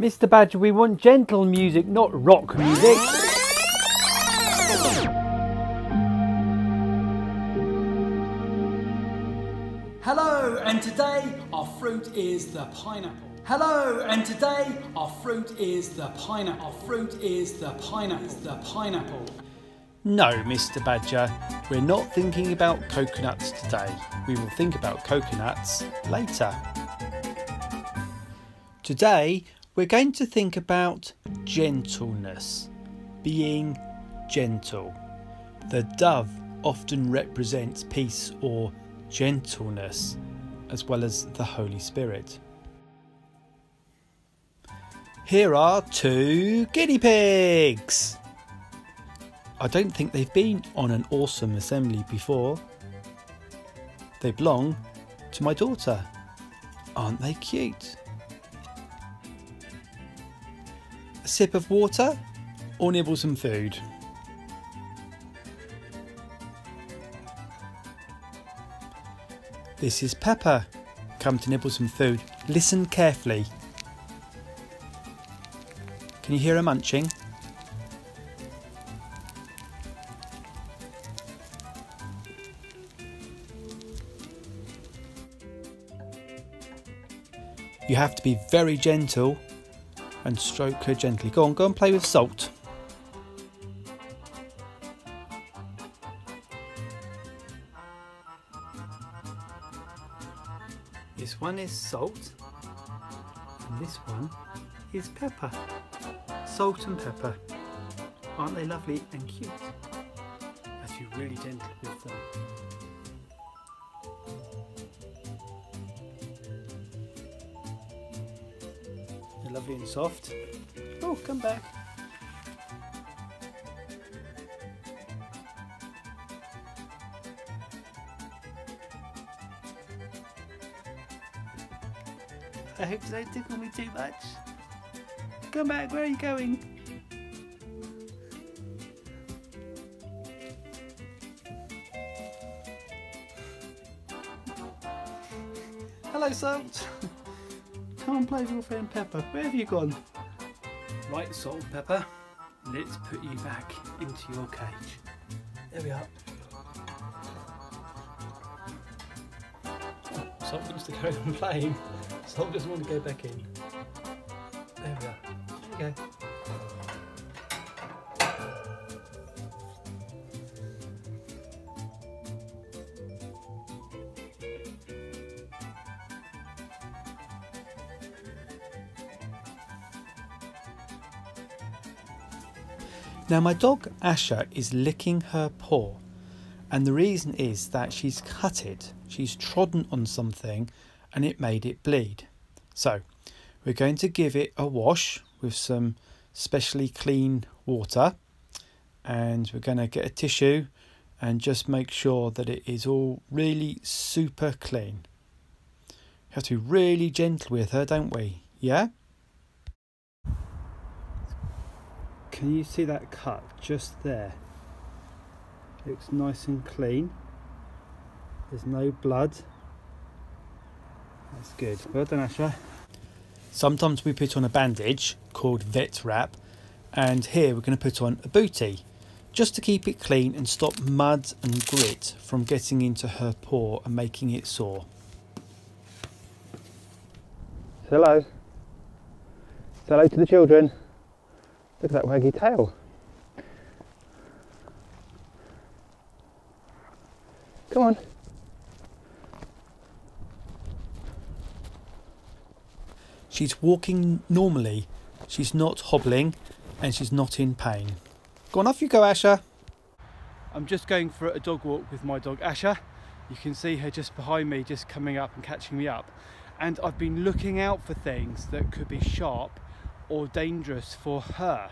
Mr Badger, we want gentle music, not rock music. Hello, and today our fruit is the pineapple. Hello, and today our fruit is the pineapple. Our fruit is the pineapple. The pineapple. No, Mr Badger, we're not thinking about coconuts today. We will think about coconuts later. Today, we're going to think about gentleness, being gentle. The dove often represents peace or gentleness, as well as the Holy Spirit. Here are two guinea pigs. I don't think they've been on an awesome assembly before. They belong to my daughter. Aren't they cute? A sip of water or nibble some food? This is Pepper. Come to nibble some food. Listen carefully. Can you hear her munching? You have to be very gentle and stroke her gently. Go and play with Salt. This one is Salt and this one is Pepper. Salt and Pepper. Aren't they lovely and cute? Have to be really gentle with them. They're lovely and soft. Oh, come back. I hope they don't tickle me too much. Come back, where are you going? Hello, Salt. Come and play with your friend Pepper. Where have you gone? Right, Salt and Pepper, let's put you back into your cage. There we are. Salt wants to go on playing. Salt doesn't want to go back in. There we are. There you go. Now my dog Asher is licking her paw, and the reason is that she's cut it. She's trodden on something and it made it bleed. So we're going to give it a wash with some specially clean water, and we're going to get a tissue and just make sure that it is all really super clean. We have to be really gentle with her, don't we? Yeah? Can you see that cut just there? It looks nice and clean. There's no blood. That's good. Well done, Asher. Sometimes we put on a bandage called vet wrap, and here we're going to put on a bootie just to keep it clean and stop mud and grit from getting into her paw and making it sore. Hello. Say hello to the children. Look at that waggy tail. Come on. She's walking normally. She's not hobbling and she's not in pain. Go on, off you go, Asher. I'm just going for a dog walk with my dog Asher. You can see her just behind me, just coming up and catching me up. And I've been looking out for things that could be sharp or dangerous for her,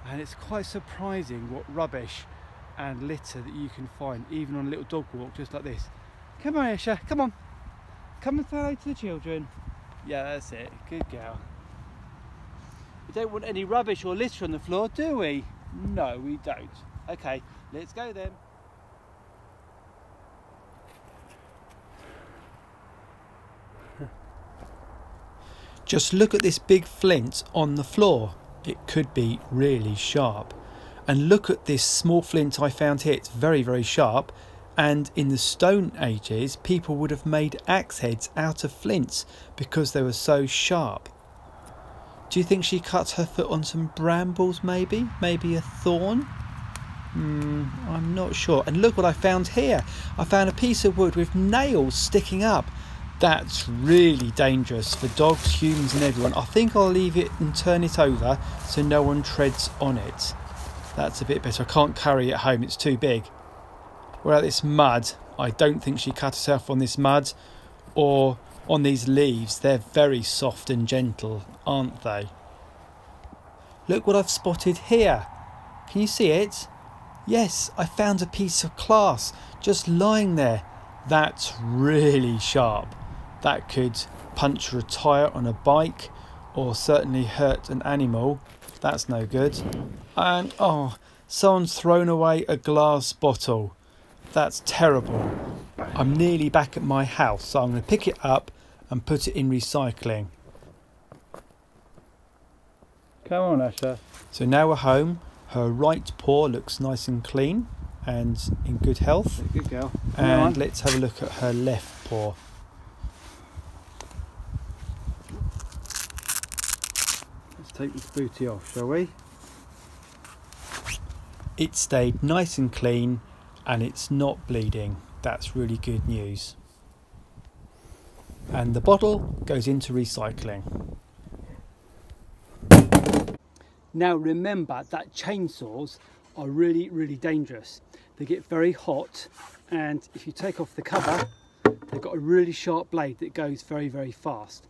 and it's quite surprising what rubbish and litter that you can find even on a little dog walk just like this. Come on, Asher, come on, come and say hello to the children. Yeah, that's it, good girl. We don't want any rubbish or litter on the floor, do we? No, we don't. Okay, let's go then. Just look at this big flint on the floor. It could be really sharp. And look at this small flint I found here. It's very, very sharp. And in the Stone Ages, people would have made axe heads out of flints because they were so sharp. Do you think she cut her foot on some brambles maybe? Maybe a thorn? I'm not sure. And look what I found here. I found a piece of wood with nails sticking up. That's really dangerous for dogs, humans and everyone. I think I'll leave it and turn it over so no one treads on it. That's a bit better. I can't carry it home, it's too big. What about this mud? I don't think she cut herself on this mud or on these leaves. They're very soft and gentle, aren't they? Look what I've spotted here. Can you see it? Yes, I found a piece of glass just lying there. That's really sharp. That could puncture a tyre on a bike or certainly hurt an animal. That's no good. And oh, someone's thrown away a glass bottle. That's terrible. I'm nearly back at my house, so I'm going to pick it up and put it in recycling. Come on, Asher. So now we're home. Her right paw looks nice and clean and in good health. Good girl. And let's have a look at her left paw. Let's take this booty off, shall we? It stayed nice and clean and it's not bleeding. That's really good news. And the bottle goes into recycling. Now remember that chainsaws are really, really dangerous. They get very hot, and if you take off the cover, they've got a really sharp blade that goes very, very fast.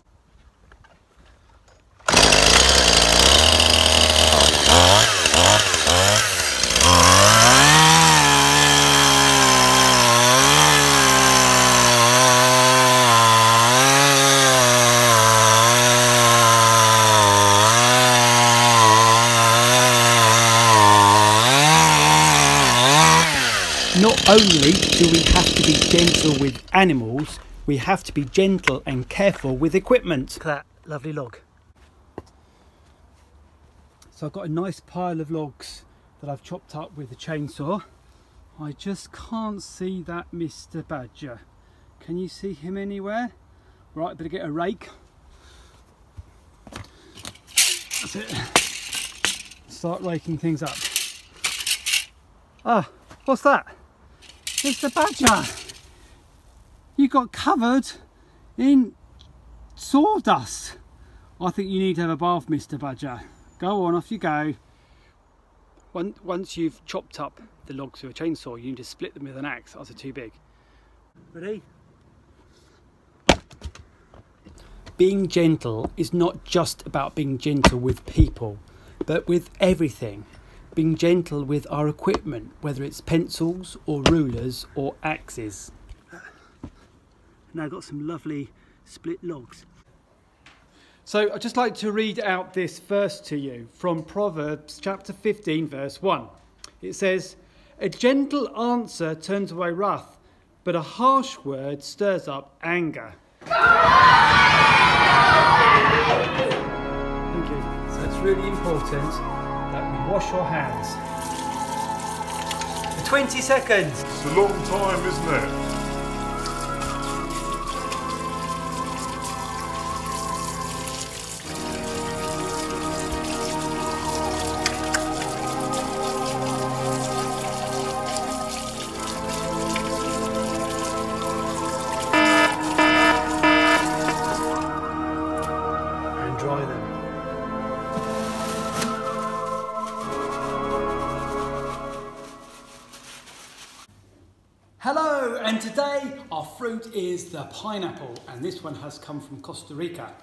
Not only do we have to be gentle with animals, we have to be gentle and careful with equipment. Look at that lovely log. So I've got a nice pile of logs that I've chopped up with a chainsaw. I just can't see that Mr. Badger. Can you see him anywhere? Right, better get a rake. That's it. Start raking things up. Ah, what's that? Mr. Badger, you got covered in sawdust. I think you need to have a bath, Mr. Badger. Go on, off you go. Once you've chopped up the logs with a chainsaw, you need to split them with an axe, else they're too big. Ready? Being gentle is not just about being gentle with people, but with everything. Being gentle with our equipment, whether it's pencils or rulers or axes. Now I've got some lovely split logs. So I'd just like to read out this verse to you from Proverbs chapter 15 verse 1. It says, "A gentle answer turns away wrath, but a harsh word stirs up anger." Thank you. So it's really important that we wash our hands. For 20 seconds. It's a long time, isn't it? And dry them. Hello, and today our fruit is the pineapple, and this one has come from Costa Rica.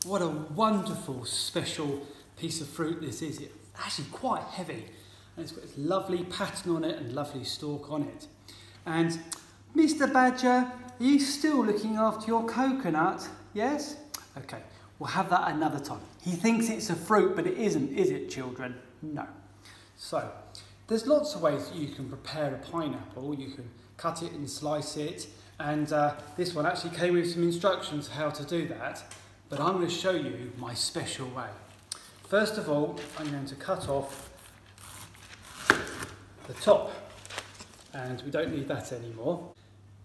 What a wonderful special piece of fruit this is. It's actually quite heavy, and it's got this lovely pattern on it and lovely stalk on it. And Mr. Badger, are you still looking after your coconut? Yes? Okay, we'll have that another time. He thinks it's a fruit, but it isn't, is it, children? No. So, there's lots of ways that you can prepare a pineapple. You can cut it and slice it, and this one actually came with some instructions how to do that. but I'm going to show you my special way. First of all, I'm going to cut off the top, and we don't need that anymore.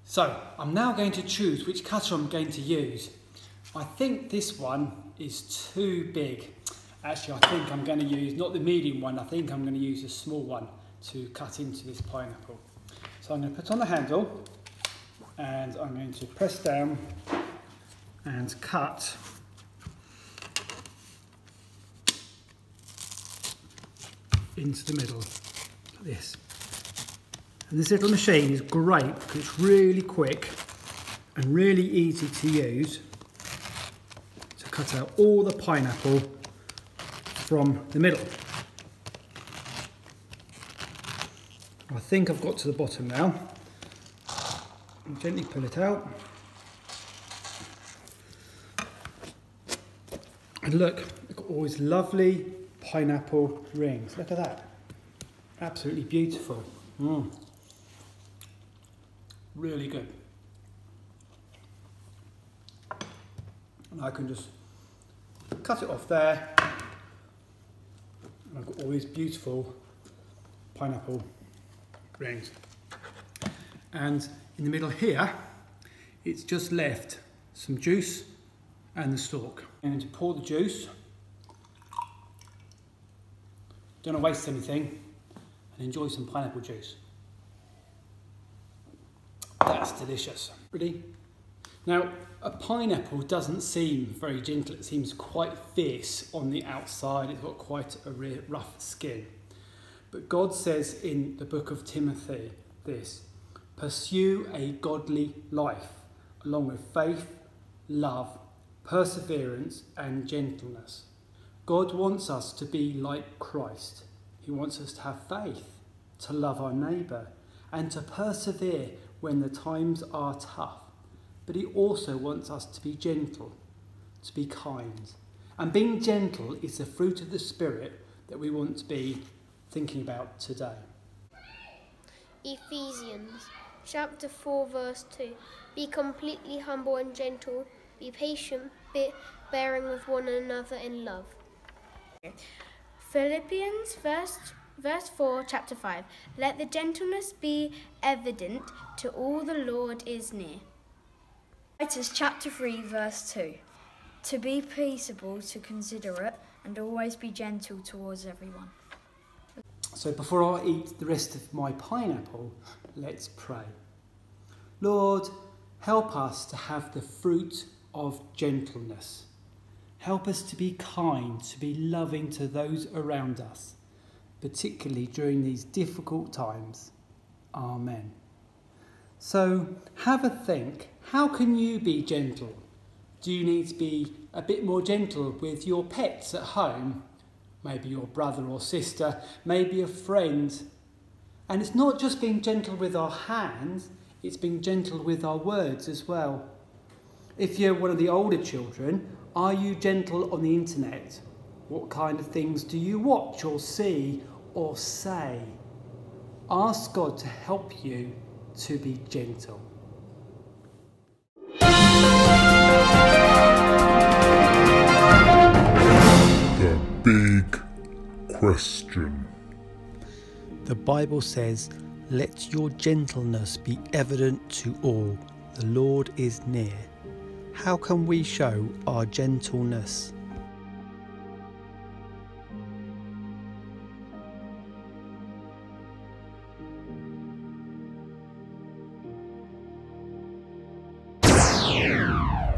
So I'm now going to choose which cutter I'm going to use. I think this one is too big. Actually, I think I'm going to use, not the medium one, I think I'm going to use a small one to cut into this pineapple. So I'm going to put on the handle, and I'm going to press down and cut into the middle, like this. And this little machine is great because it's really quick and really easy to use to cut out all the pineapple from the middle. I think I've got to the bottom now. I'll gently pull it out. And look, we've got all these lovely pineapple rings. Look at that. Absolutely beautiful. Really good. And I can just cut it off there. And I've got all these beautiful pineapple rings. And in the middle here, it's just left some juice and the stalk. I'm going to pour the juice. Don't want to waste anything, and enjoy some pineapple juice. That's delicious. Ready? Now, a pineapple doesn't seem very gentle. It seems quite fierce on the outside. It's got quite a rough skin. But God says in the book of Timothy this: pursue a godly life, along with faith, love, perseverance, and gentleness. God wants us to be like Christ. He wants us to have faith, to love our neighbour, and to persevere when the times are tough. But he also wants us to be gentle, to be kind. And being gentle is the fruit of the Spirit that we want to be thinking about today. Ephesians chapter 4 verse 2. Be completely humble and gentle. Be patient, bearing with one another in love. Philippians verse 4, chapter 5. Let the gentleness be evident to all, the Lord is near. Titus chapter 3 verse 2. To be peaceable, to considerate, and always be gentle towards everyone. So before I eat the rest of my pineapple, let's pray. Lord, help us to have the fruit of gentleness. Help us to be kind, to be loving to those around us, particularly during these difficult times. Amen. So have a think. How can you be gentle? Do you need to be a bit more gentle with your pets at home? Maybe your brother or sister, maybe a friend. And it's not just being gentle with our hands, it's being gentle with our words as well. If you're one of the older children, are you gentle on the internet? What kind of things do you watch or see or say? Ask God to help you to be gentle. The big question. The Bible says, "Let your gentleness be evident to all. The Lord is near." How can we show our gentleness?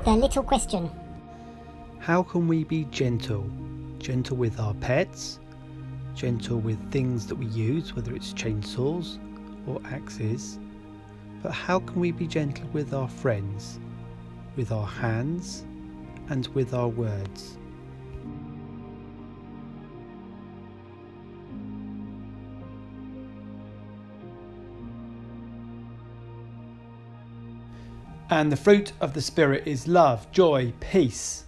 The little question. How can we be gentle? Gentle with our pets, gentle with things that we use, whether it's chainsaws or axes. But how can we be gentle with our friends, with our hands and with our words? And the fruit of the Spirit is love, joy, peace,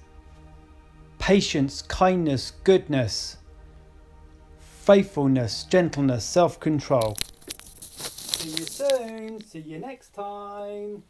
patience, kindness, goodness, faithfulness, gentleness, self-control. See you soon. See you next time.